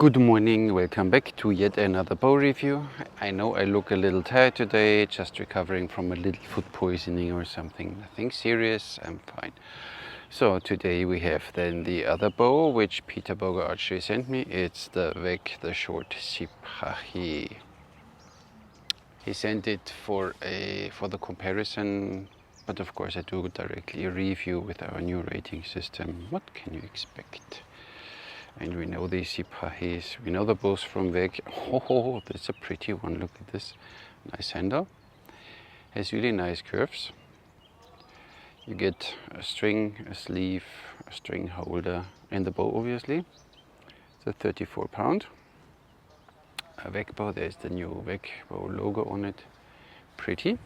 Good morning, welcome back to yet another bow review. I know I look a little tired today, just recovering from a little food poisoning or something. Nothing serious, I'm fine. So today we have then the other bow which Peter Bogar archery sent me. It's the Vegh, the short Sipahi. He sent it for the comparison, but of course I do directly a review with our new rating system. What can you expect? And we know these Sipahis, we know the bows from Vegh. Oh, that's a pretty one, look at this. Nice handle. Has really nice curves. You get a string, a sleeve, a string holder, and the bow obviously. It's a 34 pound. A Vegh bow, there's the new Vegh bow logo on it. Pretty.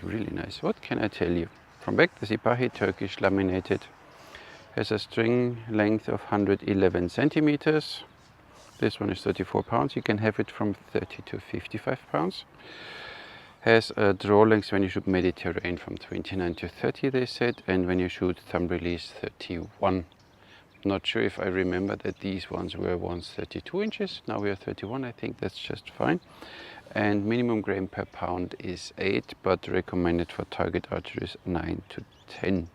Really nice. What can I tell you? From Vegh, the Sipahi, Turkish, laminated. Has a string length of 111 centimeters. This one is 34 pounds. You can have it from 30 to 55 pounds. Has a draw length when you shoot Mediterranean from 29 to 30, they said, and when you shoot thumb release 31. Not sure if I remember that these ones were once 32 inches. Now we are 31. I think that's just fine. And minimum grain per pound is 8, but recommended for target archery is 9 to 10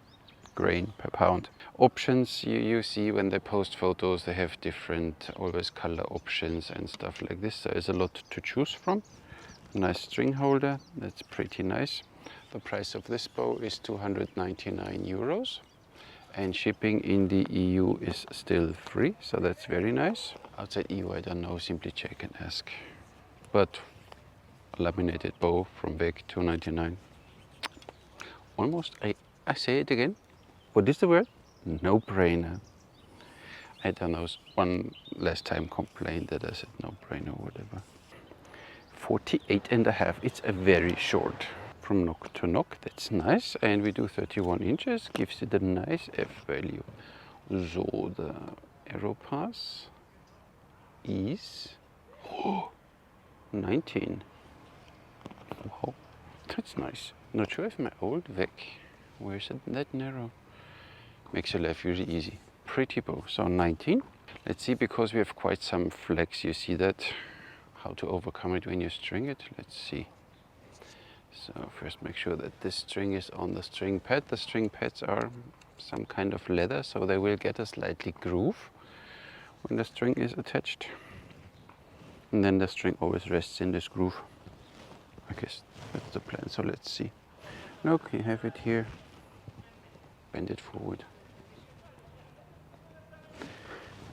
grain per pound. Options, you see when they post photos, they have different always color options and stuff like this. There is a lot to choose from. Nice string holder, that's pretty nice. The price of this bow is 299 euros, and shipping in the EU is still free, so that's very nice. Outside EU I don't know, simply check and ask. But a laminated bow from Vegh, 299. Almost, I say it again. What is the word? No brainer. I don't know, one last time complained that I said no brainer or whatever. 48.5, it's a very short. From knock to knock, that's nice. And we do 31 inches, gives it a nice F value. So the arrow pass is 19. Wow, that's nice. Not sure if my old Vegh, where is it that narrow? Makes your life really easy. Pretty bow. So 19. Let's see, because we have quite some flex, you see that, how to overcome it when you string it. Let's see. So first make sure that this string is on the string pad. The string pads are some kind of leather, so they will get a slightly groove when the string is attached. And then the string always rests in this groove. I guess that's the plan, so let's see. Look, you have it here. Bend it forward.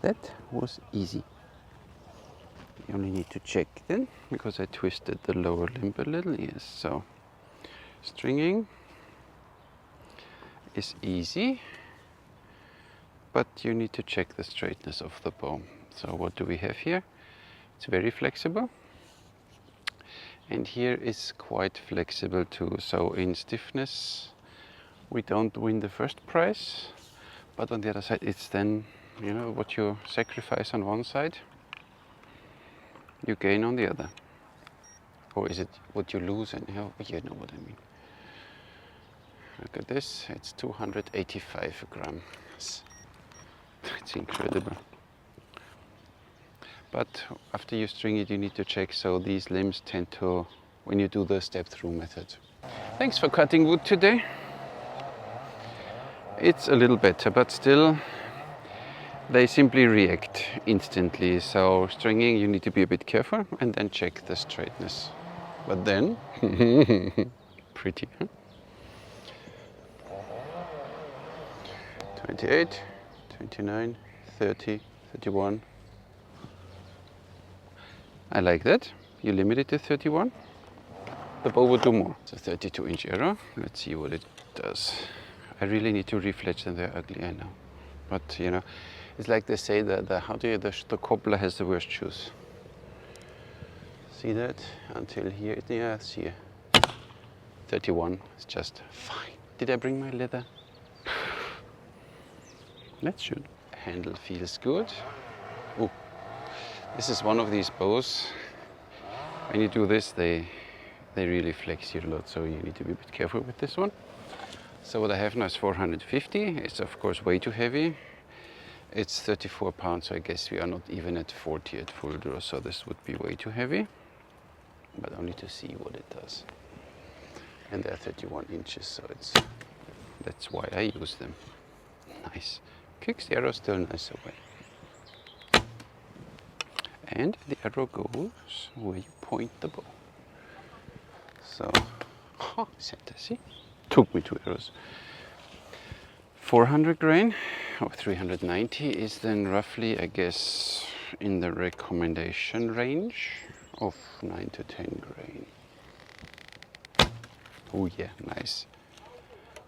That was easy. You only need to check then, because I twisted the lower limb a little. Yes, so stringing is easy, but you need to check the straightness of the bow. So what do we have here? It's very flexible, and here is quite flexible too. So in stiffness we don't win the first prize, but on the other side it's then, you know, what you sacrifice on one side, you gain on the other. Or is it what you lose? And you know what I mean. Look at this, it's 285 grams. It's incredible. But after you string it, you need to check, so these limbs tend to, when you do the step-through method. Thanks for cutting wood today. It's a little better, but still they simply react instantly. So stringing, you need to be a bit careful and then check the straightness. But then, pretty, huh? 28, 29, 30, 31. I like that. You limit it to 31. The bow would do more. It's a 32-inch arrow. Let's see what it does. I really need to refletch them, they're ugly, I know. But you know, it's like they say that the cobbler has the worst shoes. See that? Until here, yeah, see 31, it's just fine. Did I bring my leather? Let's shoot. Handle feels good. Oh, this is one of these bows. When you do this, they really flex you a lot, so you need to be a bit careful with this one. So what I have now is 450. It's of course way too heavy. It's 34 pounds, so I guess we are not even at 40 at full draw, so this would be way too heavy. But only to see what it does. And they're 31 inches, so that's why I use them. Nice. Kicks the arrow still nice away. And the arrow goes where you point the bow. So, center, see? Took me 2 arrows. 400 grain or 390 is then roughly, I guess, in the recommendation range of 9 to 10 grain. Oh yeah, nice.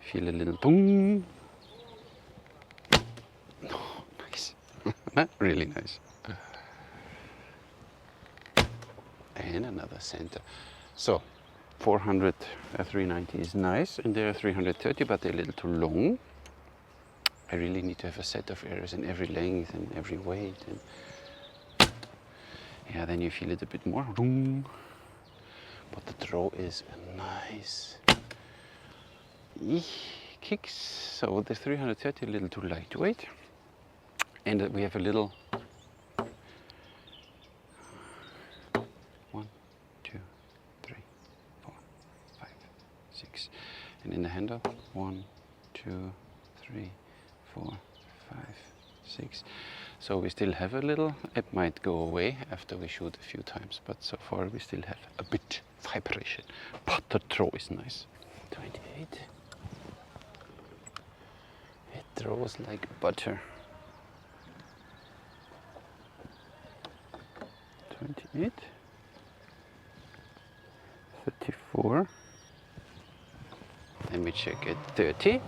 Feel a little boom. Oh, nice. Really nice. And another center. So 400, 390 is nice, and there are 330, but they're a little too long. I really need to have a set of arrows in every length and every weight. And yeah, then you feel it a bit more. But the draw is nice. Kicks. So the 330 a little too lightweight. And we have a little 1, 2, 3, 4, 5, 6. And in the handle 1, 2, 3, 4, 5, 6. So we still have a little. It might go away after we shoot a few times, but so far we still have a bit vibration. But the draw is nice. 28. It draws like butter. 28. 34. Let me check it. 30.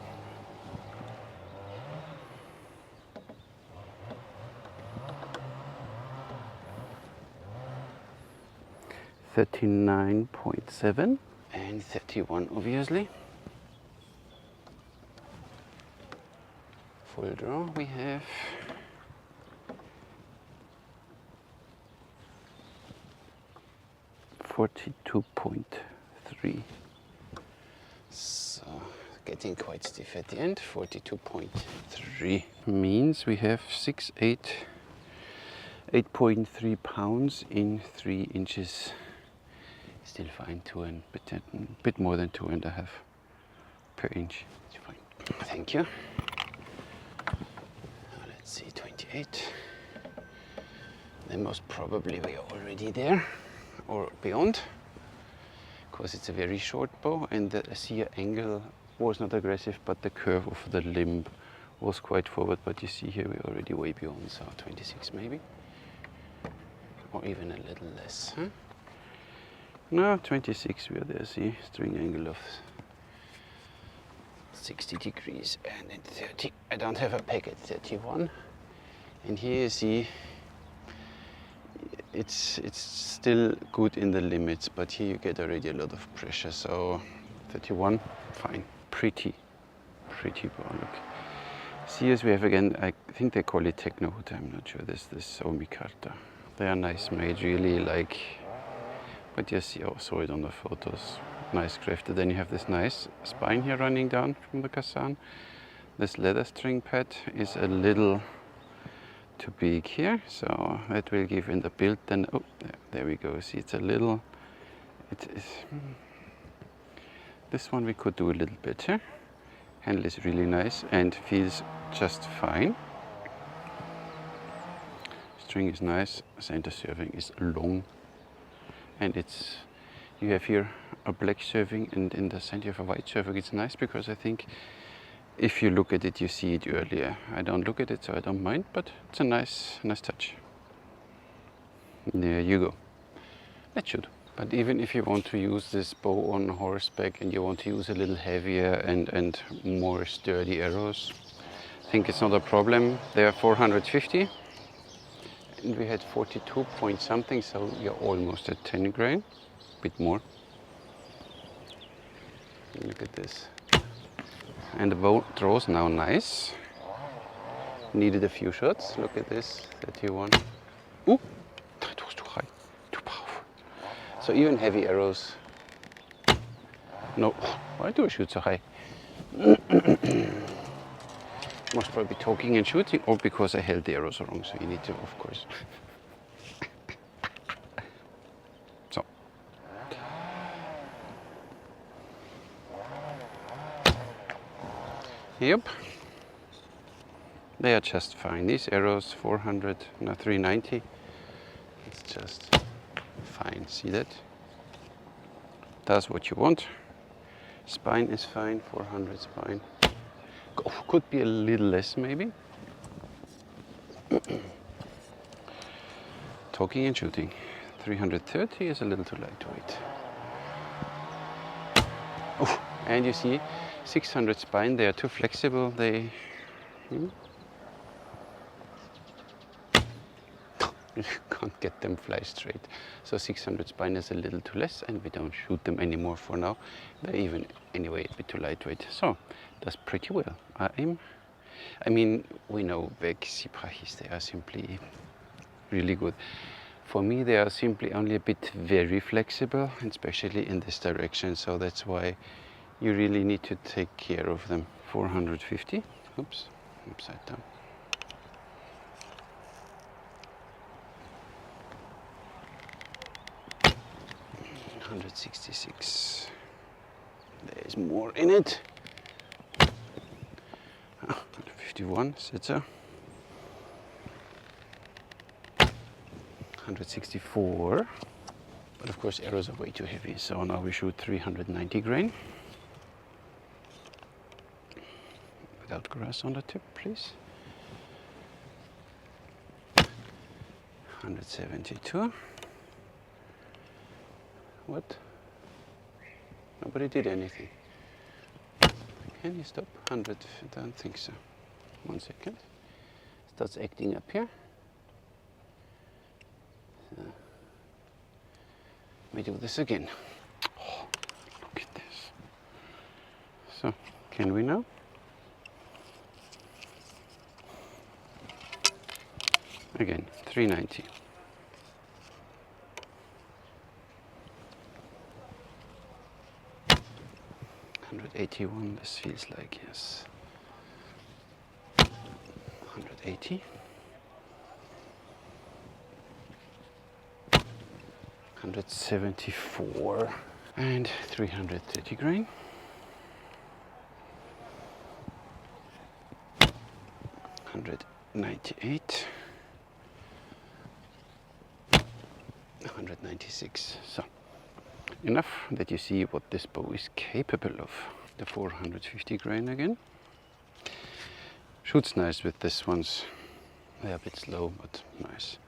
39.7 and 31 obviously. Full draw we have 42.3. So getting quite stiff at the end. 42.3 means we have 8.3 pounds in 3 inches. Still fine, bit more than 2.5 per inch. It's fine. Thank you. Now let's see, 28. Then most probably we are already there or beyond, because it's a very short bow, and the sear angle was not aggressive, but the curve of the limb was quite forward. But you see here we're already way beyond, so 26 maybe, or even a little less. Huh? No, 26 we are there, see, string angle of 60 degrees, and then 30, I don't have a peg at 31, and here you see it's still good in the limits, but here you get already a lot of pressure, so 31, fine, pretty bow, look. See, as we have again, I think they call it Technohood, I'm not sure, this Omikarta. They are nice made, really, like, but you see, I saw it on the photos, nice crafted. Then you have this nice spine here running down from the Kazan. This leather string pad is a little too big here, so that will give in the build then, oh, there we go, see, it's a little, it is, this one we could do a little better. Handle is really nice and feels just fine. String is nice, center serving is long, and you have here a black serving, and in the center you have a white serving. It's nice because I think if you look at it, you see it earlier. I don't look at it, so I don't mind, but it's a nice touch. There you go. Let's shoot. But even if you want to use this bow on horseback and you want to use a little heavier and more sturdy arrows, I think it's not a problem. They are 450. And we had 42 point something, so you're almost at 10 grain, a bit more. Look at this. And the bow draws now nice. Needed a few shots. Look at this, 31. Ooh, that was too high, too powerful. So even heavy arrows. No, why do I shoot so high? Most probably talking and shooting, or because I held the arrows wrong, so you need to, of course. So. Yep. They are just fine. These arrows, 400, no, 390. It's just fine. See that? Does what you want. Spine is fine, 400 spine. Could be a little less maybe. Talking and shooting. 330 is a little too lightweight. Oh, and you see, 600 spine, they are too flexible. They... You can't get them fly straight. So 600 spine is a little too less, and we don't shoot them anymore for now. They're even anyway a bit too lightweight. So that's pretty well. I mean, we know Vegh Sipahis, they are simply really good. For me, they are simply only a bit very flexible, especially in this direction. So that's why you really need to take care of them. 450. Oops, upside down. 166. There's more in it. 151 sitzer. 164. But of course arrows are way too heavy, so now we shoot 390 grain. Without grass on the tip, please. 172. What? Nobody did anything. Can you stop? 100, I don't think so. 1 second. Starts acting up here. So, let me do this again. Oh, look at this. So, can we now? Again, 390. 181, this feels like, yes. 180. 174. And 330 grain. 198. 196. So. Enough that you see what this bow is capable of. The 450 grain again. Shoots nice with this ones. They're a bit slow, but nice.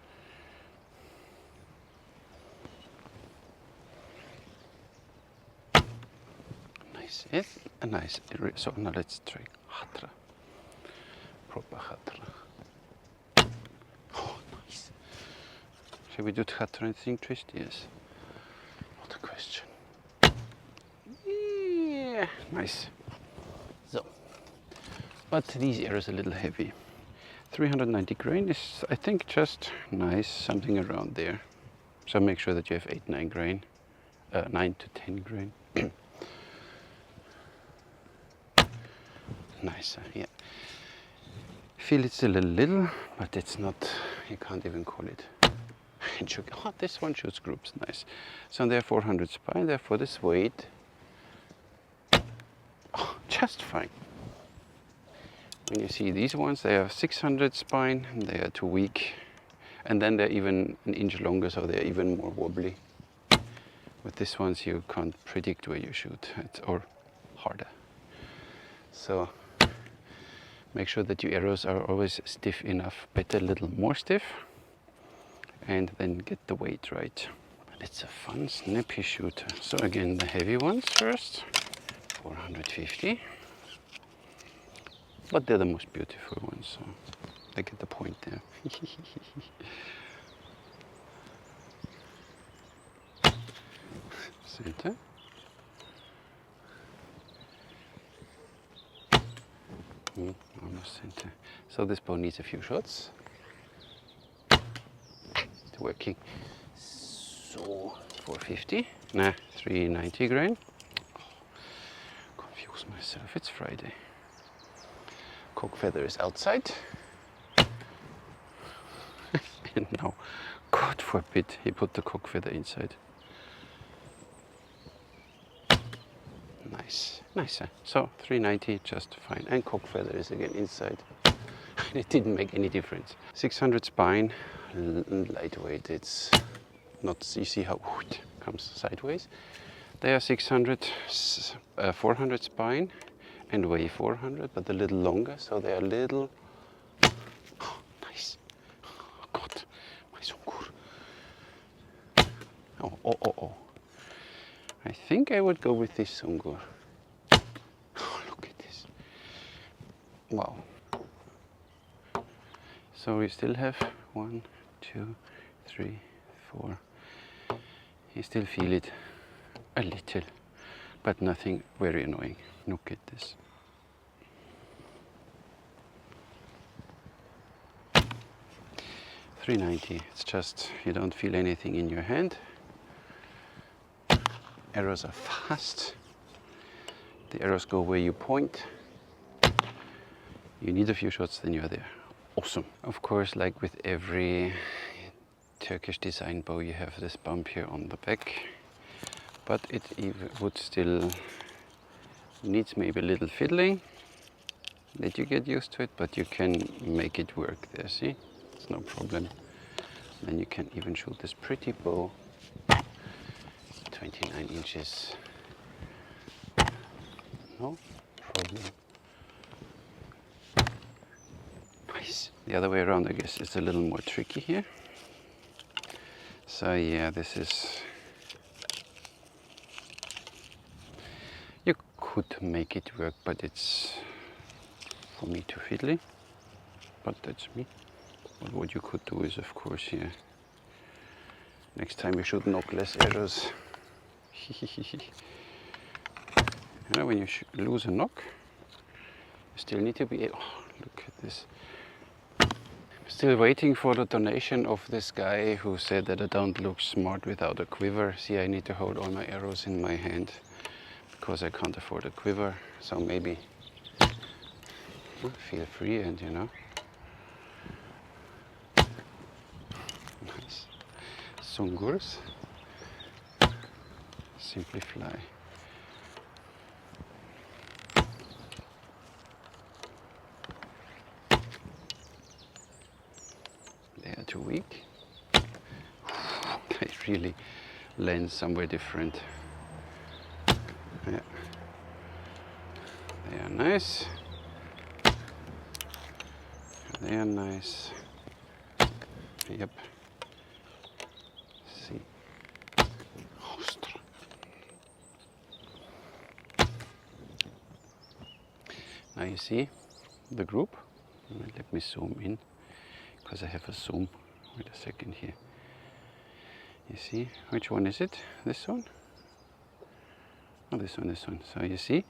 Nice. It's a nice. So now let's try hatra. Proper hatra. Oh, nice. Shall we do hatra and thing twist? Yes. Question. Yeah, nice. So, but these arrows are a little heavy. 390 grain is, I think, just nice, something around there. So make sure that you have 8-9 grain, 9 to 10 grain. Nice, yeah. Feel it's still a little, but it's not. You can't even call it. Oh, this one shoots groups, nice. So they're 400 spine, therefore this weight, oh, just fine. When you see these ones, they have 600 spine, they are too weak. And then they're even an inch longer, so they're even more wobbly. With these ones, you can't predict where you shoot, or harder. So make sure that your arrows are always stiff enough, better a little more stiff. And then get the weight right. But it's a fun, snappy shooter. So again, the heavy ones first, 450. But they're the most beautiful ones, so they get the point there. Center. Almost center. So this bow needs a few shots. Working. So 450. Nah, 390 grain. Oh, confuse myself. It's Friday. Cock feather is outside. And now, God forbid, he put the cock feather inside. Nice, nice. So 390 just fine. And cock feather is again inside. It didn't make any difference. 600 spine, lightweight. It's not, you see how it comes sideways. They are 600, 400 spine and weigh 400, but a little longer, so they are little. Oh, nice. Oh, God, my sungur. Oh, oh, oh, oh. I think I would go with this sungur. Oh, look at this. Wow. So we still have 1, 2, 3, 4. You still feel it a little, but nothing very annoying. Look at this. $3.90. It's just, you don't feel anything in your hand. Arrows are fast. The arrows go where you point. You need a few shots, then you're there. Awesome. Of course, like with every Turkish design bow, you have this bump here on the back, but it would still needs maybe a little fiddling. Let you get used to it, but you can make it work there. See, it's no problem. Then you can even shoot this pretty bow. 29 inches. No problem. Nice. The other way around, I guess, is a little more tricky here. So yeah, this is, you could make it work, but it's for me too fiddly. But that's me. But what you could do is, of course, here, next time you should knock less arrows. You know, when you lose a knock, you still need to be able, oh, look at this. Still waiting for the donation of this guy who said that I don't look smart without a quiver. See, I need to hold all my arrows in my hand because I can't afford a quiver. So maybe feel free and, you know. Nice. Sungurs. Simply fly. They are too weak. They really land somewhere different. Yeah. They are nice. They are nice. Yep. See. Now you see the group. Let me zoom in, because I have a zoom. Wait a second here. You see, which one is it? This one? Oh, this one, this one. So you see,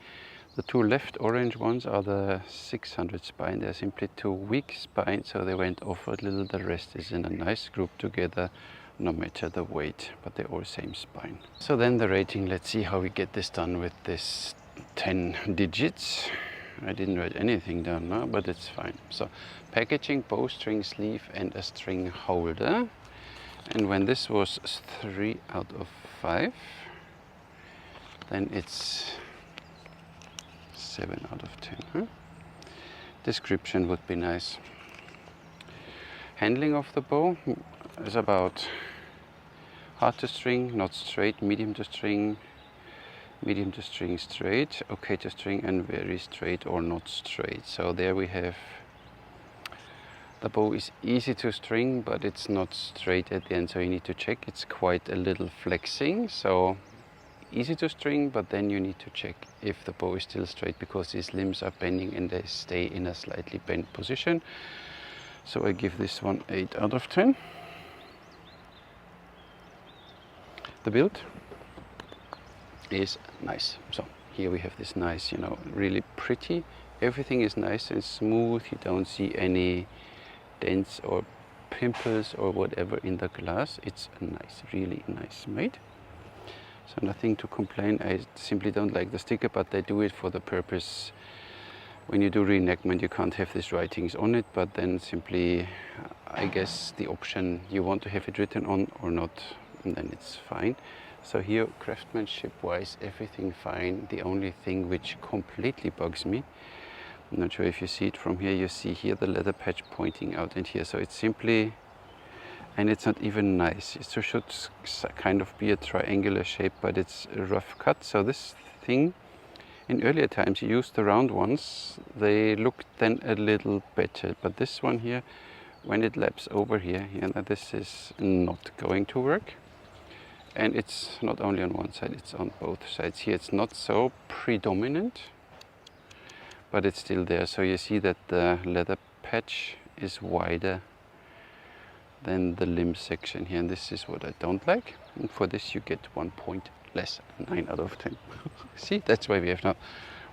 the two left orange ones are the 600 spine. They're simply too weak spine, so they went off a little. The rest is in a nice group together, no matter the weight, but they're all same spine. So then the rating, let's see how we get this done with this 10 digits. I didn't write anything down now, but it's fine. So packaging, bowstring sleeve and a string holder. And when this was 3 out of 5, then it's 7 out of 10. Huh? Description would be nice. Handling of the bow is about hard to string, not straight, medium to string straight, okay to string, and very straight or not straight. So there we have, the bow is easy to string, but it's not straight at the end, so you need to check. It's quite a little flexing, so easy to string, but then you need to check if the bow is still straight, because these limbs are bending and they stay in a slightly bent position. So I give this one 8 out of 10. The build is nice. So here we have this nice, you know, really pretty. Everything is nice and smooth. You don't see any dents or pimples or whatever in the glass. It's a nice, really nice made. So nothing to complain. I simply don't like the sticker, but they do it for the purpose When you do reenactment, you can't have these writings on it, but then simply, I guess, the option you want to have it written on or not, and then it's fine. So here, craftsmanship-wise, everything fine. The only thing which completely bugs me, I'm not sure if you see it from here, you see here the leather patch pointing out in here. So it's simply, and it's not even nice. It should kind of be a triangular shape, but it's a rough cut. So this thing, in earlier times you used the round ones, they looked then a little better. But this one here, when it laps over here, this is not going to work. And it's not only on one side, it's on both sides. Here it's not so predominant, but it's still there. So you see that the leather patch is wider than the limb section here, and this is what I don't like. And for this you get 1 point less, 9 out of 10. See, that's why we have now,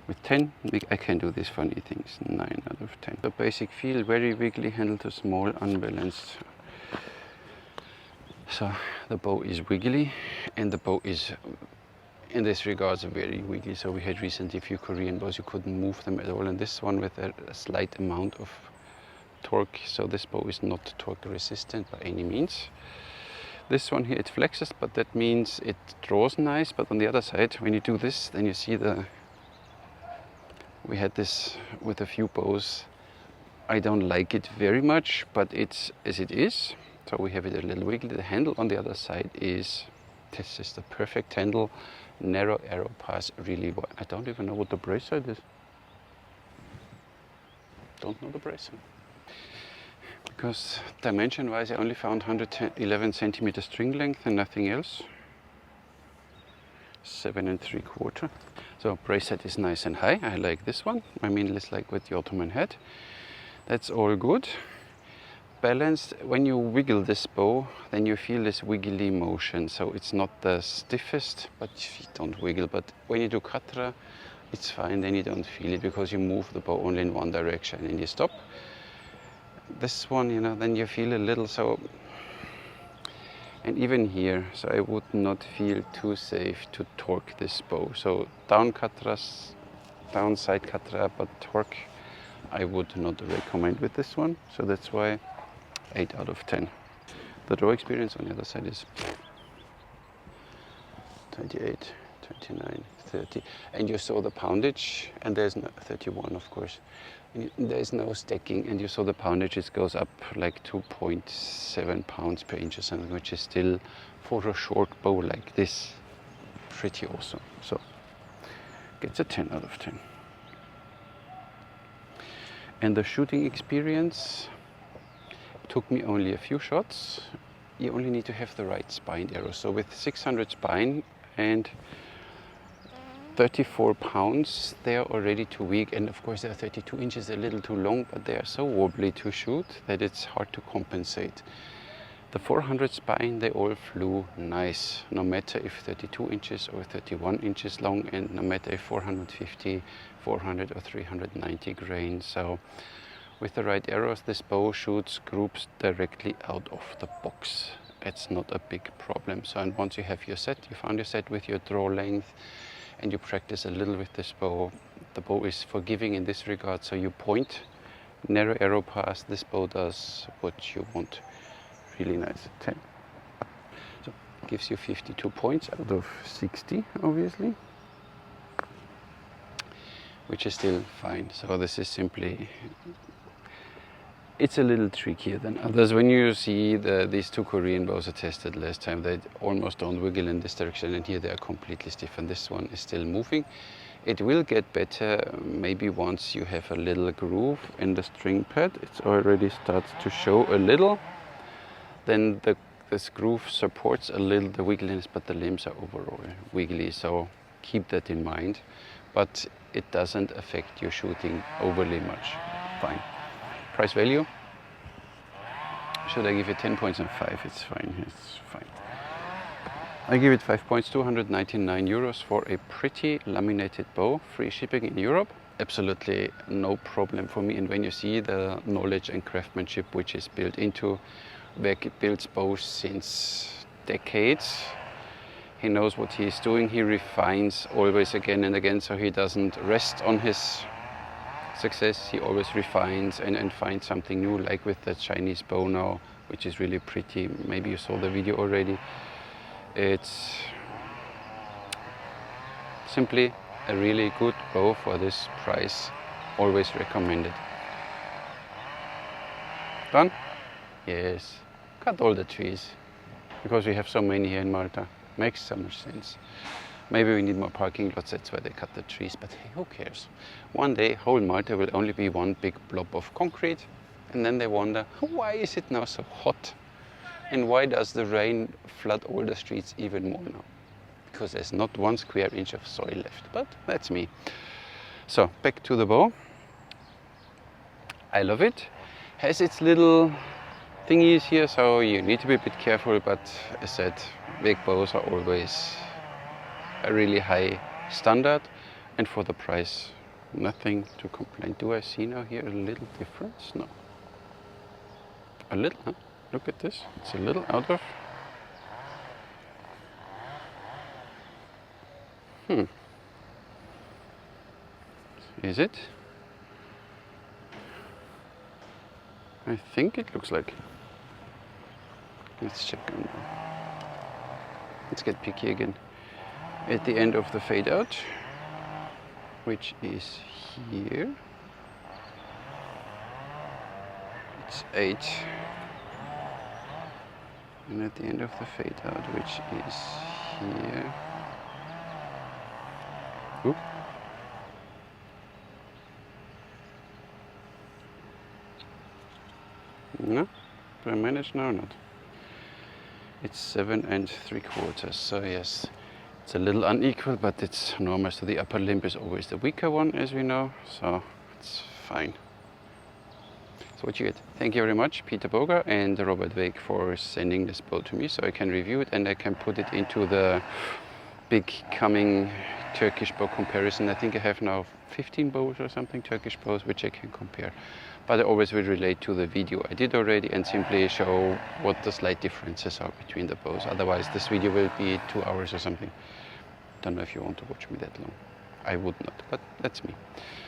with 10, I can do these funny things, 9 out of 10. The basic feel, very wiggly, handle too small, unbalanced. So the bow is wiggly, and the bow is, in this regards, very wiggly. So we had recently a few Korean bows, you couldn't move them at all, and this one with a slight amount of torque. So this bow is not torque resistant by any means. This one here, it flexes, but that means it draws nice. But on the other side, when you do this, then you see we had this with a few bows. I don't like it very much, but it's as it is. So we have it a little wiggly. The handle on the other side is, this is the perfect handle, narrow arrow pass, really wide. I don't even know what the brace side is. Don't know the brace side. Because dimension wise I only found 111 centimeter string length and nothing else. 7 3/4. So brace set is nice and high. I like this one. I mean, it's like what the Ottoman had. That's all good. Balanced, when you wiggle this bow, then you feel this wiggly motion. So it's not the stiffest, but you don't wiggle. But when you do katra, it's fine. Then you don't feel it because you move the bow only in one direction and you stop. This one, then you feel a little, so, and even here, so I would not feel too safe to torque this bow. So down katras, downside katra, but torque I would not recommend with this one. So that's why 8 out of 10. The draw experience on the other side is 28, 29, 30. And you saw the poundage, and there's no 31, of course. And there's no stacking, and you saw the poundage, it goes up like 2.7 pounds per inch or something, which is still, for a short bow like this, pretty awesome. So, gets a 10 out of 10. And the shooting experience took me only a few shots. You only need to have the right spined arrow. So with 600 spine and 34 pounds, they are already too weak. And of course, they are 32 inches, a little too long, but they are so wobbly to shoot that it's hard to compensate. The 400 spine, they all flew nice, no matter if 32 inches or 31 inches long, and no matter if 450, 400 or 390 grain. So with the right arrows, this bow shoots groups directly out of the box. It's not a big problem. So, and once you have your set, you found your set with your draw length, and you practice a little with this bow, the bow is forgiving in this regard. So you point, narrow arrow pass, this bow does what you want. Really nice. 10. So gives you 52 points out of 60, obviously, which is still fine. So this is simply, it's a little trickier than others. When you see these two Korean bows I tested last time, they almost don't wiggle in this direction, and here they are completely stiff, and this one is still moving. It will get better maybe once you have a little groove in the string pad. It already starts to show a little. Then this groove supports a little the wiggliness, but the limbs are overall wiggly, so keep that in mind. But it doesn't affect your shooting overly much. Fine. Price value? Should I give it 10 points and 5? It's fine. It's fine. I give it 5 points, 299 euros for a pretty laminated bow, free shipping in Europe. Absolutely no problem for me. And when you see the knowledge and craftsmanship which is built into Vegh, builds bows since decades. He knows what he's doing. He refines always again and again, so he doesn't rest on his success. He always refines and finds something new, like with the Chinese bow now, which is really pretty. Maybe you saw the video already. It's simply a really good bow for this price. Always recommended. Done? Yes. Cut all the trees, because we have so many here in Malta. Makes so much sense. Maybe we need more parking lots, that's why they cut the trees, but hey, who cares? One day, whole Malta will only be one big blob of concrete, and then they wonder, why is it now so hot? And why does the rain flood all the streets even more now? Because there's not 1 square inch of soil left, but that's me. So, back to the bow. I love it. Has its little thingies here, so you need to be a bit careful, but as said, big bows are always a really high standard, and for the price, nothing to complain. Do I see now here a little difference? No. A little, huh? Look at this. It's a little out of. Is it? I think it looks like. Let's check. Let's get picky again. At the end of the fade out, which is here, it's 8. And at the end of the fade out, which is here, oop. No, do I manage now or not? It's 7 3/4, so yes, it's a little unequal, but it's normal. So the upper limb is always the weaker one, as we know, so it's fine. So what you get? Thank you very much, Peter Bogar and Robert Vegh, for sending this bow to me, so I can review it and I can put it into the big coming Turkish bow comparison. I think I have now 15 bows or something, Turkish bows, which I can compare. But I always will relate to the video I did already and simply show what the slight differences are between the bows. Otherwise this video will be 2 hours or something. Don't know if you want to watch me that long. I would not, but that's me.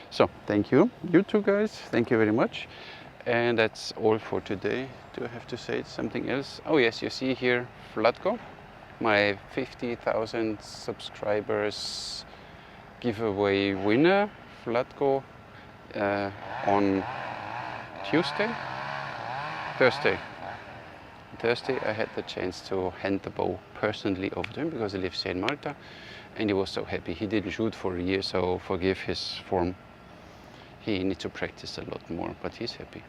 So thank you, you two guys, thank you very much. And that's all for today. Do I have to say something else? Oh yes, you see here Vlatko, my 50,000 subscribers giveaway winner. Vlatko on Thursday I had the chance to hand the bow personally over to him, because he lives here in Malta, and he was so happy. He didn't shoot for a year, so forgive his form. He needs to practice a lot more, but he's happy.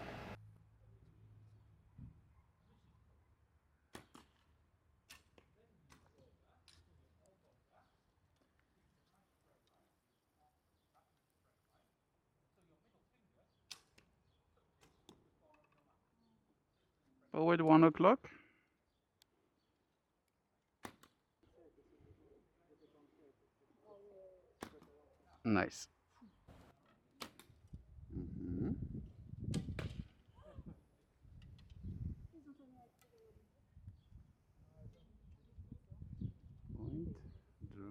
Oh, at 1 o'clock? Nice. Point, draw.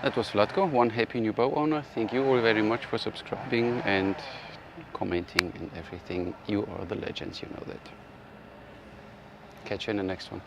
That was Vlatko, one happy new bow owner. Thank you all very much for subscribing and commenting and everything. You are the legends, you know that. Catch you in the next one.